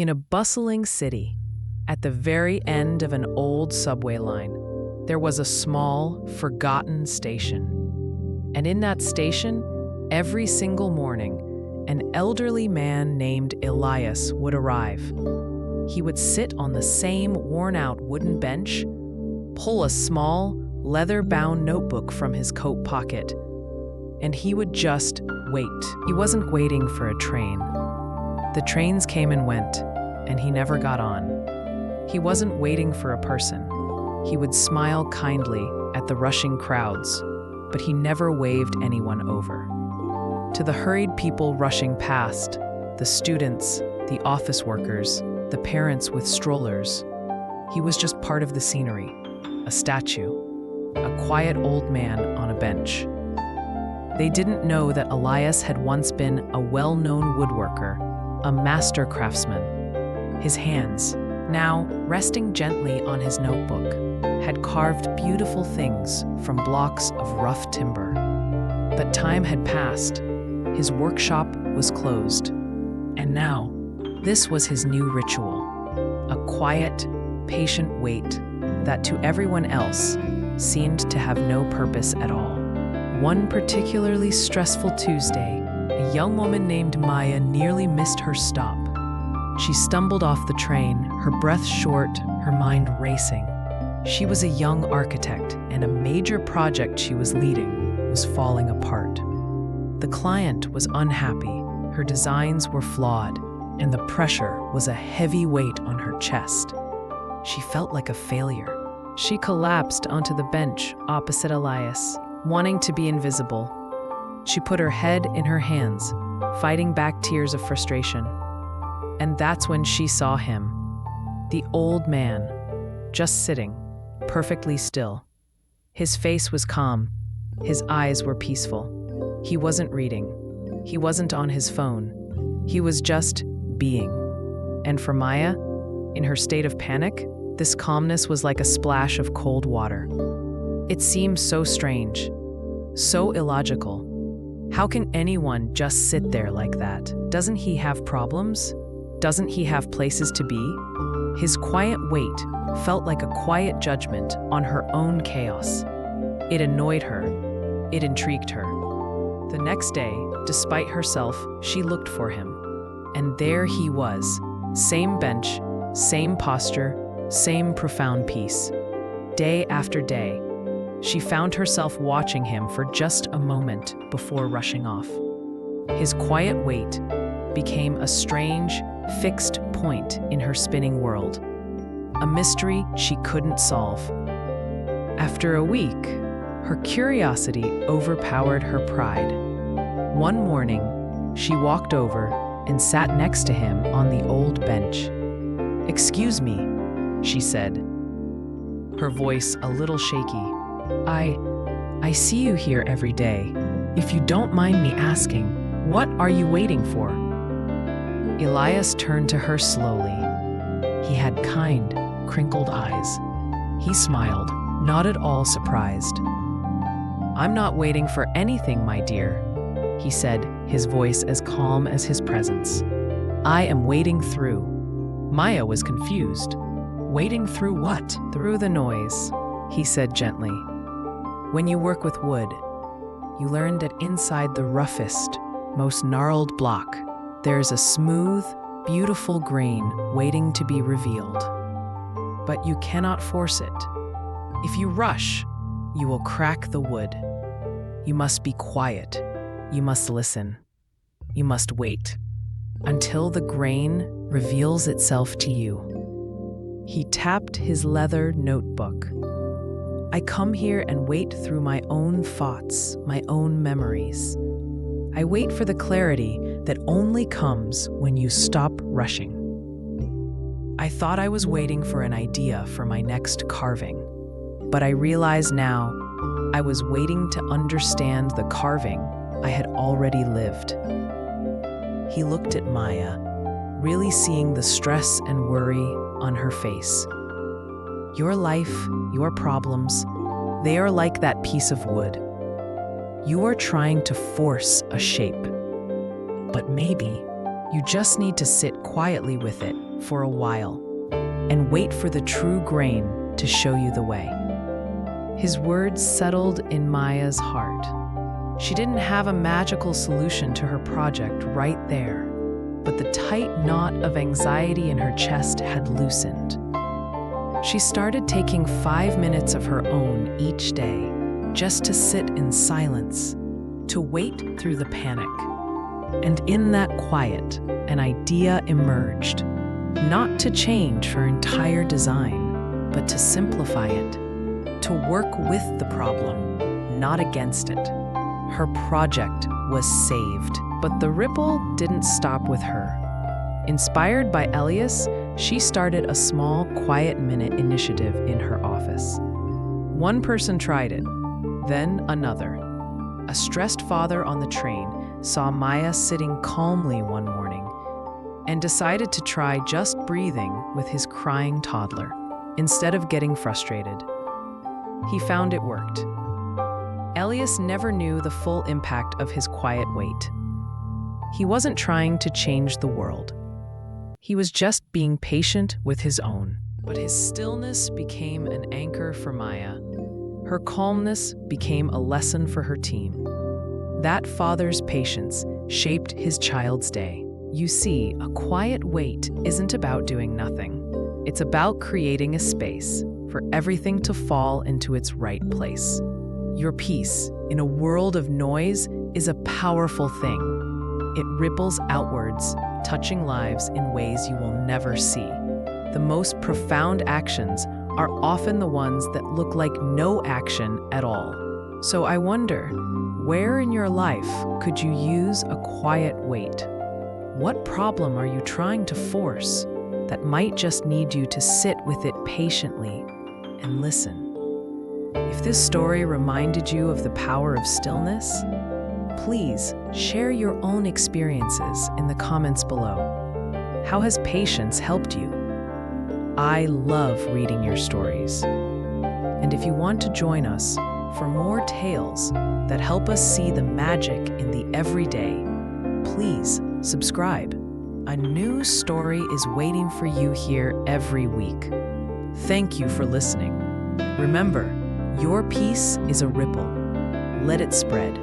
In a bustling city, at the very end of an old subway line, there was a small, forgotten station. And in that station, every single morning, an elderly man named Elias would arrive. He would sit on the same worn-out wooden bench, pull a small, leather-bound notebook from his coat pocket, and he would just wait. He wasn't waiting for a train. The trains came and went, and he never got on. He wasn't waiting for a person. He would smile kindly at the rushing crowds, but he never waved anyone over. To the hurried people rushing past, the students, the office workers, the parents with strollers, he was just part of the scenery, a statue, a quiet old man on a bench. They didn't know that Elias had once been a well-known woodworker, a master craftsman. His hands, now resting gently on his notebook, had carved beautiful things from blocks of rough timber. But time had passed. His workshop was closed. And now, this was his new ritual, a quiet, patient wait that to everyone else seemed to have no purpose at all. One particularly stressful Tuesday, a young woman named Maya nearly missed her stop. She stumbled off the train, her breath short, her mind racing. She was a young architect, and a major project she was leading was falling apart. The client was unhappy, her designs were flawed, and the pressure was a heavy weight on her chest. She felt like a failure. She collapsed onto the bench opposite Elias, wanting to be invisible. She put her head in her hands, fighting back tears of frustration. And that's when she saw him, the old man, just sitting, perfectly still. His face was calm. His eyes were peaceful. He wasn't reading. He wasn't on his phone. He was just being. And for Maya, in her state of panic, this calmness was like a splash of cold water. It seemed so strange, so illogical. How can anyone just sit there like that? Doesn't he have problems? Doesn't he have places to be? His quiet wait felt like a quiet judgment on her own chaos. It annoyed her. It intrigued her. The next day, despite herself, she looked for him. And there he was, same bench, same posture, same profound peace. Day after day, she found herself watching him for just a moment before rushing off. His quiet wait became a strange, fixed point in her spinning world, a mystery she couldn't solve. After a week, her curiosity overpowered her pride. One morning, she walked over and sat next to him on the old bench. "Excuse me," she said, her voice a little shaky. I see you here every day. If you don't mind me asking, what are you waiting for?" Elias turned to her slowly. He had kind, crinkled eyes. He smiled, not at all surprised. "I'm not waiting for anything, my dear," he said, his voice as calm as his presence. "I am waiting through." Maya was confused. "Waiting through what?" "Through the noise," he said gently. "When you work with wood, you learn that inside the roughest, most gnarled block, there's a smooth, beautiful grain waiting to be revealed. But you cannot force it. If you rush, you will crack the wood. You must be quiet. You must listen. You must wait until the grain reveals itself to you." He tapped his leather notebook. "I come here and wait through my own thoughts, my own memories. I wait for the clarity that only comes when you stop rushing. I thought I was waiting for an idea for my next carving, but I realize now I was waiting to understand the carving I had already lived." He looked at Maya, really seeing the stress and worry on her face. "Your life, your problems, they are like that piece of wood. You are trying to force a shape. But maybe You just need to sit quietly with it for a while and wait for the true grain to show you the way. His words settled in Maya's heart. She didn't have a magical solution to her project right there, but the tight knot of anxiety in her chest had loosened. She started taking 5 minutes of her own each day, just to sit in silence, to wait through the panic. And in that quiet, an idea emerged, not to change her entire design, but to simplify it, to work with the problem, not against it. Her project was saved, but the ripple didn't stop with her. Inspired by Elias, she started a small, quiet minute initiative in her office. One person tried it, then another. A stressed father on the train saw Maya sitting calmly one morning and decided to try just breathing with his crying toddler instead of getting frustrated. He found it worked. Elias never knew the full impact of his quiet wait. He wasn't trying to change the world. He was just being patient with his own. But his stillness became an anchor for Maya. Her calmness became a lesson for her team. That father's patience shaped his child's day. You see, a quiet wait isn't about doing nothing. It's about creating a space for everything to fall into its right place. Your peace in a world of noise is a powerful thing. It ripples outwards, touching lives in ways you will never see. The most profound actions are often the ones that look like no action at all. So I wonder, where in your life could you use a quiet wait? What problem are you trying to force that might just need you to sit with it patiently and listen? If this story reminded you of the power of stillness, please share your own experiences in the comments below. How has patience helped you? I love reading your stories. And if you want to join us for more tales that help us see the magic in the everyday, please subscribe. A new story is waiting for you here every week. Thank you for listening. Remember, your peace is a ripple. Let it spread.